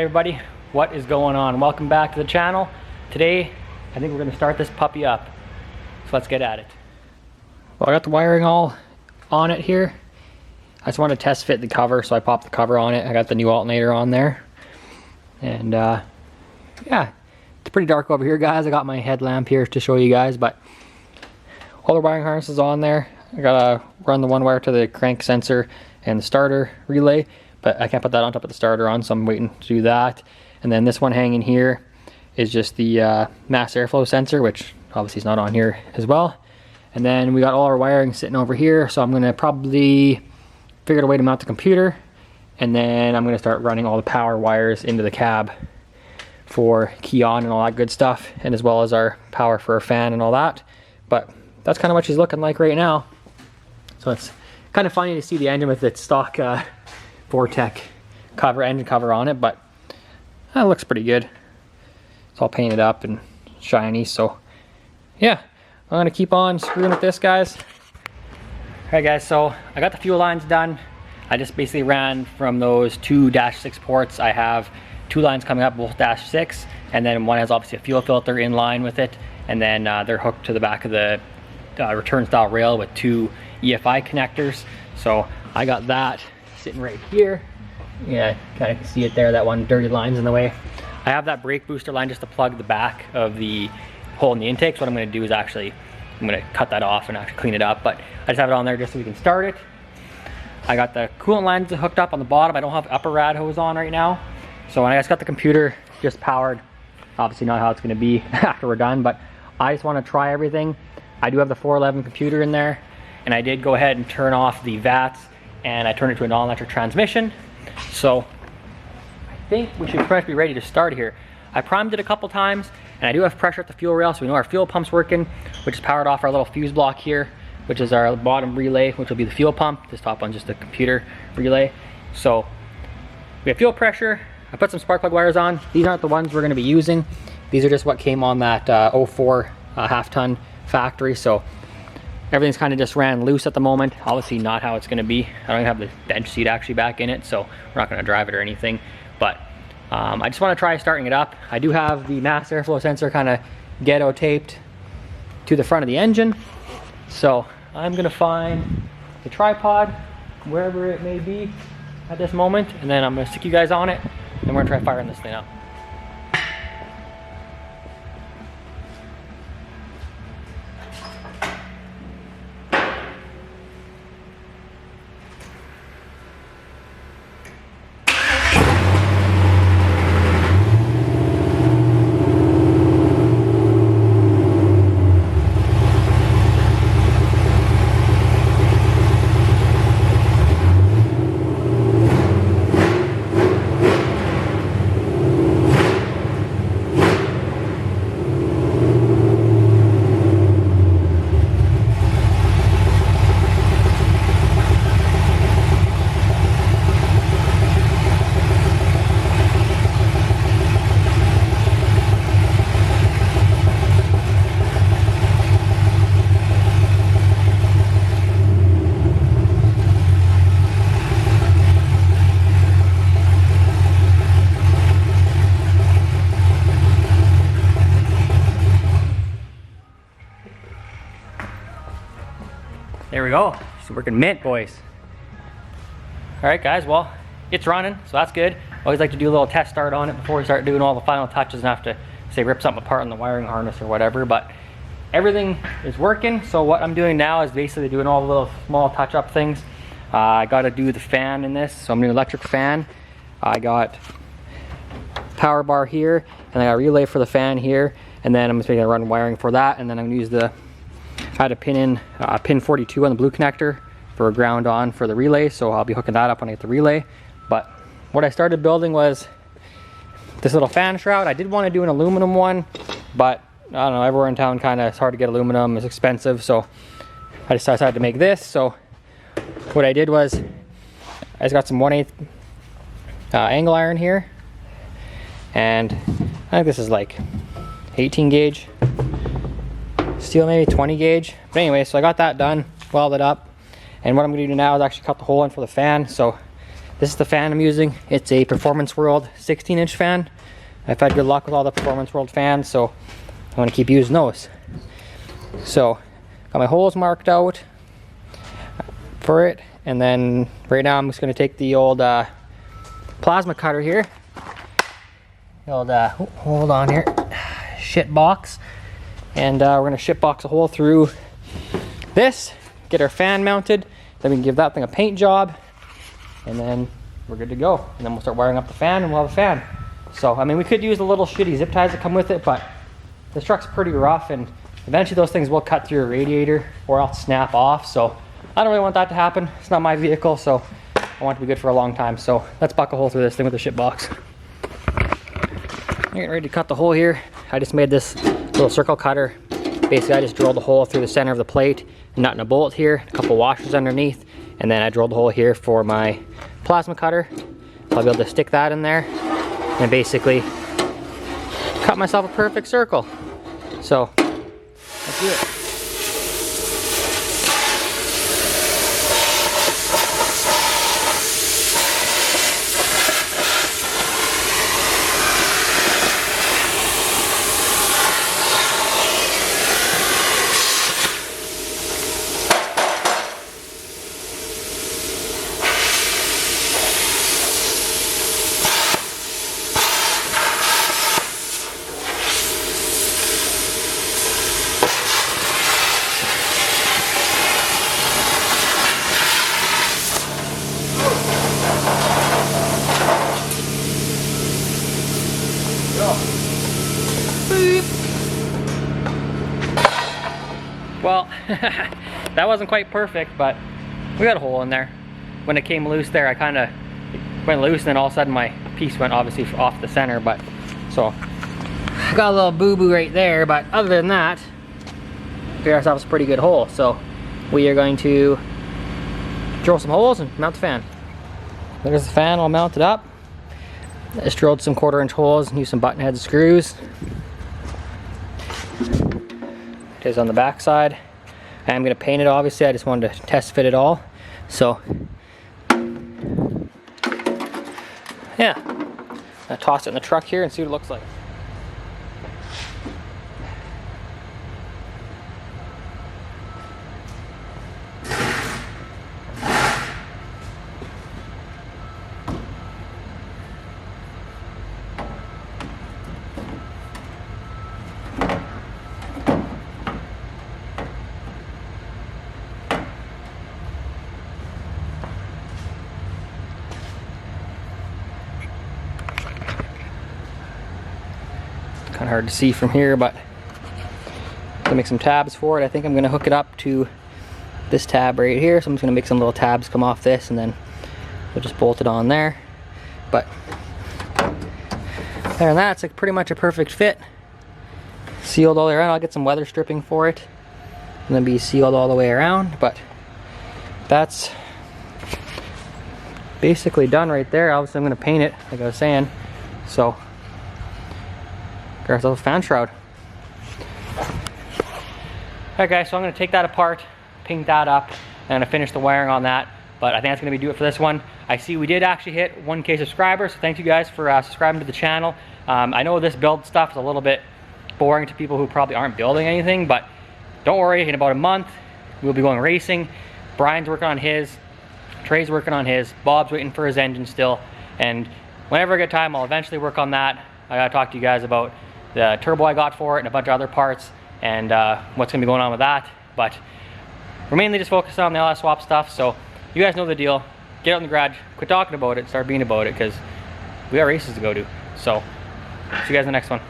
everybody, what is going on? Welcome back to the channel. Today I think we're going to start this puppy up, so let's get at it. Well, I got the wiring all on it here. I just wanted to test fit the cover, so I popped the cover on it. I got the new alternator on there, and yeah, it's pretty dark over here, guys. I got my headlamp here to show you guys, but all the wiring harnesses on there. I gotta run the one wire to the crank sensor and the starter relay, but I can't put that on top of the starter on, so I'm waiting to do that. And then this one hanging here is just the mass airflow sensor, which obviously is not on here as well. And then we got all our wiring sitting over here, so I'm gonna probably figure out a way to mount the computer, and then I'm gonna start running all the power wires into the cab for key on and all that good stuff, and as well as our power for a fan and all that. But that's kind of what she's looking like right now. So it's kind of funny to see the engine with its stock Vortec engine cover on it, but that looks pretty good. It's all painted up and shiny, so yeah, I'm gonna keep on screwing with this, guys. Alright guys, so I got the fuel lines done. I just basically ran from those two -6 ports. I have two lines coming up, both -6, and then one has obviously a fuel filter in line with it, and then they're hooked to the back of the return style rail with two EFI connectors. So I got that sitting right here. Yeah, kind of can see it there, that one dirty line's in the way. I have that brake booster line just to plug the back of the hole in the intake. So what I'm going to do is I'm going to cut that off and actually clean it up, but I just have it on there just so we can start it. I got the coolant lines hooked up on the bottom. I don't have upper rad hose on right now, so I just got the computer just powered. Obviously not how it's going to be after we're done, but I just want to try everything. I do have the 411 computer in there, and I did go ahead and turn off the VATs, and I turned it to an all-electric transmission. So I think we should pretty much be ready to start here. I primed it a couple times, and I do have pressure at the fuel rail, so we know our fuel pump's working, which is powered off our little fuse block here, which is our bottom relay, which will be the fuel pump. This top one's just the computer relay. So we have fuel pressure. I put some spark plug wires on. These aren't the ones we're going to be using. These are just what came on that 04 half-ton factory, so everything's kind of just ran loose at the moment. Obviously not how it's going to be. I don't even have the bench seat actually back in it, so we're not going to drive it or anything, but I just want to try starting it up. I do have the mass airflow sensor kind of ghetto taped to the front of the engine, so I'm going to find the tripod wherever it may be at this moment, and then I'm going to stick you guys on it, and we're going to try firing this thing up. There we go. It's working mint, boys. All right, guys. Well, it's running, so that's good. I always like to do a little test start on it before we start doing all the final touches and have to, say, rip something apart in the wiring harness or whatever. But everything is working. So what I'm doing now is basically doing all the little small touch-up things. I got to do the fan in this, so I'm doing an electric fan. I got power bar here, and I got a relay for the fan here, and then I'm just going to run wiring for that, and then I'm going to use the. I had to pin in pin 42 on the blue connector for a ground on for the relay, so I'll be hooking that up when I get the relay. But what I started building was this little fan shroud. I did want to do an aluminum one, but I don't know, everywhere in town kind of it's hard to get aluminum, it's expensive, so I decided to make this. So what I did was I just got some 1/8 angle iron here, and I think this is like 18 gauge steel, maybe 20 gauge. But anyway, so I got that done, welded up, and what I'm going to do now is actually cut the hole in for the fan. So This is the fan I'm using. It's a Performance World 16-inch fan. I've had good luck with all the Performance World fans, so I'm going to keep using those. So, got my holes marked out for it, and then right now I'm just going to take the old plasma cutter here. The old, hold on here, shit box, and we're going to shit box a hole through this, get our fan mounted, then we can give that thing a paint job, and then we're good to go. And then we'll start wiring up the fan, and we'll have a fan. So, I mean, we could use the little shitty zip ties that come with it, but this truck's pretty rough, and eventually those things will cut through a radiator or else snap off. So, I don't really want that to happen. It's not my vehicle, so I want it to be good for a long time. So, let's buck a hole through this thing with the shit box. I'm getting ready to cut the hole here. I just made this little circle cutter. Basically, I just drilled a hole through the center of the plate, a nut and a bolt here, a couple washers underneath, and then I drilled a hole here for my plasma cutter. I'll be able to stick that in there and basically cut myself a perfect circle. So, let's do it. Well, that wasn't quite perfect, but we got a hole in there. When it came loose there, I kind of went loose, and then all of a sudden my piece went obviously off the center, but so I got a little boo-boo right there, but other than that, we got ourselves a pretty good hole. So we are going to drill some holes and mount the fan. There's the fan all mounted up. I just drilled some 1/4-inch holes and used some button head screws. It is on the back side. I am going to paint it, obviously. I just wanted to test fit it all. So, yeah. I'll toss it in the truck here and see what it looks like. Kind of hard to see from here, but I'm gonna make some tabs for it. I think I'm gonna hook it up to this tab right here, so I'm just gonna make some little tabs come off this, and then we'll just bolt it on there. But other than that, it's like pretty much a perfect fit. Sealed all the way around. I'll get some weather stripping for it, and then be sealed all the way around. But that's basically done right there. Obviously, I'm gonna paint it, like I was saying. So. Got ourselves a fan shroud. Alright guys, so I'm going to take that apart, paint that up, and I'm going to finish the wiring on that. But I think that's going to be it for this one. I see we did actually hit 1K subscribers, so thank you guys for subscribing to the channel. I know this build stuff is a little bit boring to people who probably aren't building anything, but don't worry, in about a month we'll be going racing. Brian's working on his, Trey's working on his, Bob's waiting for his engine still, and whenever I get time I'll eventually work on that. I gotta talk to you guys about the turbo I got for it and a bunch of other parts, and what's gonna be going on with that. But we're mainly just focused on the LS swap stuff, so you guys know the deal. Get out in the garage, quit talking about it, start being about it, because we got races to go to. So see you guys in the next one.